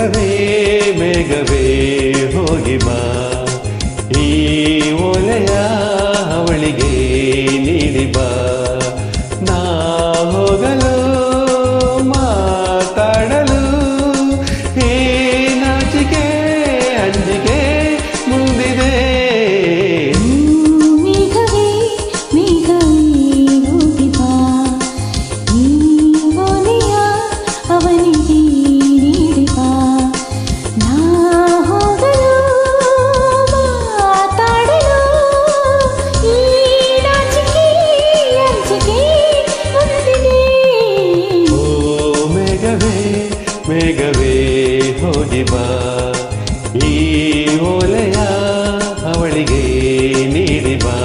ಮೇಘವೇ ಮೇಘವೇ ಹೋಗಿ ಬಾ, ಈ ಒಲೆಯ ಅವಳಿಗೆ ನೀಡಿ ಬಾ. ನಾ ಹೋಗಲು ಮಾತಾಡಲು ಈ ನಾಚಿಕೆ ಅಂಜಿಕೆ ಮುಂದಿದೆ. ಮೇಘವೇ ಮೇಘವೇ ಹೋಗಿ ಬಾ, ಈ ಒಲೆಯ ಅವನಿಗೆ ನೀಡಿ ಬಾ. ನಾ ಹೋಗಲು ಮಾತಾಡಲು ಈ ನಾಚಿಕೆ ಅಂಜಿಕೆ ಮುಂದಿದೆ. ಓ ಮೇಘವೇ ಮೇಘವೇ ಹೋಗಿ ಬಾ, ಈ ಓಲೆಯ ಅವಳಿಗೆ ನೀಡಿ ಬಾ.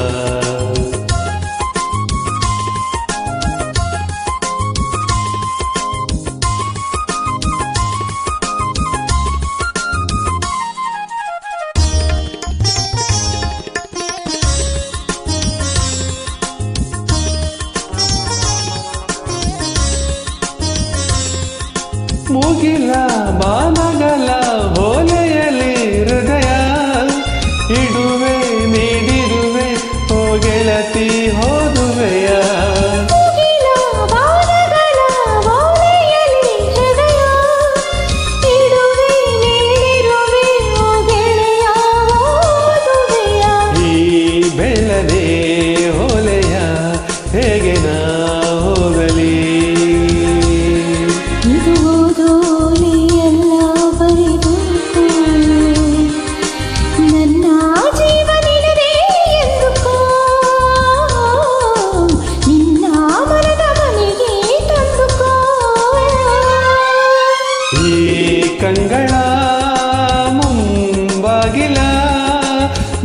ಮುಗಿಲ ಬಾನಗಲ ಓಲೆಯಲ್ಲಿ ಹೃದಯ ಇಡುವೆ ನೀಡಿರುವೆ, ಓ ಗೆಳತಿ ಹೋದುವೆಯ. ಮುಗಿಲ ಬಾನಗಳ ಓಲೆಯಲ್ಲಿ ಹೃದಯ ಇಡುವೆ ನೀಡಿರುವೆ, ಓ ಗೆಳೆಯ ಓದುವೆಯ. ಈ ಬೆಳ್ಳನೆ ಓಲೆಯ ಹೇಗೆ ನಾ ಹೋಗಲಿ, ಇದು ಓದೋಲೆಯಲ್ಲ ಬರೆದು ನನ್ನ ಜೀವ ನಿನದೇ ಎಂದುಕೋ, ನಿನ್ನ ಮನದ ಮನೆಗೆ ತಂದುಕೋ. ಈ ಕಂಗಳ ಮುಂಬಾಗಿಲ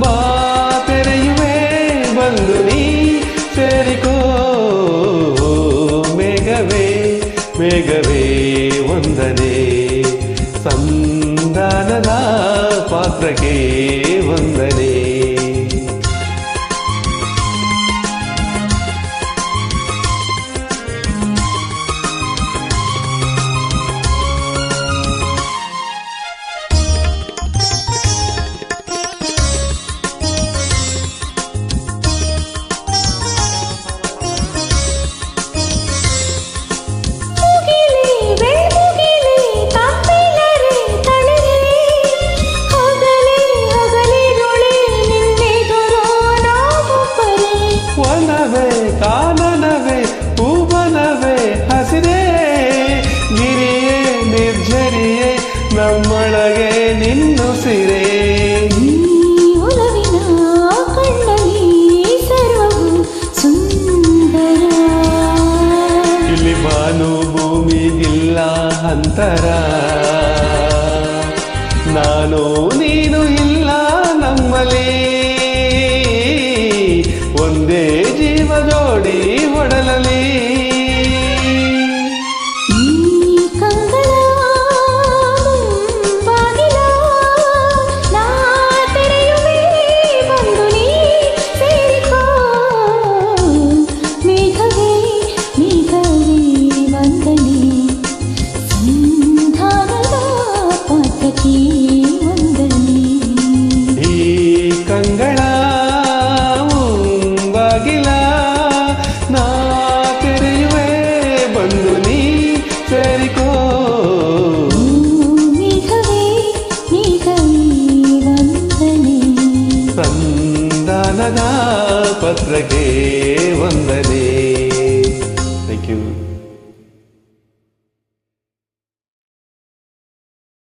ಬಾ ತೆರೆಯುವೆ, ಬಂದು ನೀ ಸೇರಿಕೋ. ಮೇಘವೇ ಮೇಘವೇ ವಂದನೆ, ಸಂಧಾನದ ಪಾತ್ರಕ್ಕೆ ವಂದನೆ. ಮುಗಿಲಿ ಬೆಳ್ಮುಗಿಲಿ ತಪ್ಪಿಲ್ಲರೆ ತಳೆರೆ, ಹಗಲೇ ಹಗಲಿರುಳೆ ನಿನ್ನೆದುರು ನಾವೊಬ್ಬರೇ. ವನವೇ ಕಾನನವೇ ಭುವನವೇ ಹಸಿರೇ, ಗಿರಿಯೇ ನಿರ್ಜರಿಯೇ ನಮ್ಮೊಳಗೆ ನಿನ್ನುಸಿರೇ. ಈ ಒಲವಿನ ಕಣ್ಣಲ್ಲಿ ಸರ್ವವು ಸುಂದರ, ಇಲ್ಲಿ ಬಾನು ಭೂಮಿಗಿಲ್ಲ ಅಂತರ, ನಾನು ನೀನು ಇಲ್ಲ ನಮ್ಮಲ್ಲಿ, ಒಂದೇ ಜೀವ ಜೋಡಿ ಒಡಲಲಿ. ಈ ಕಂಗಳ ಮುಂಬಾಗಿಲ ನಾ ತೆರೆಯುವೆ, ಬಂದು ನೀ ಸೇರಿಕೋ. ಮೇಘವೇ ಮೇಘವೇ ವಂದನೆ, ಸಂಧಾನದ ಪಾತ್ರಕ್ಕೆ ವಂದನೆ. ಈ ಕಂಗಳ ಮುಂಬಾಗಿಲ ನಾ ತೆರೆಯುವೆ, ಬಂದು ನೀ ಸೇರಿಕೋ. ಮೇಘವೇ ಮೇಘವೇ ವಂದನೆ, ಸಂಧಾನದ ಪತ್ರಕ್ಕೆ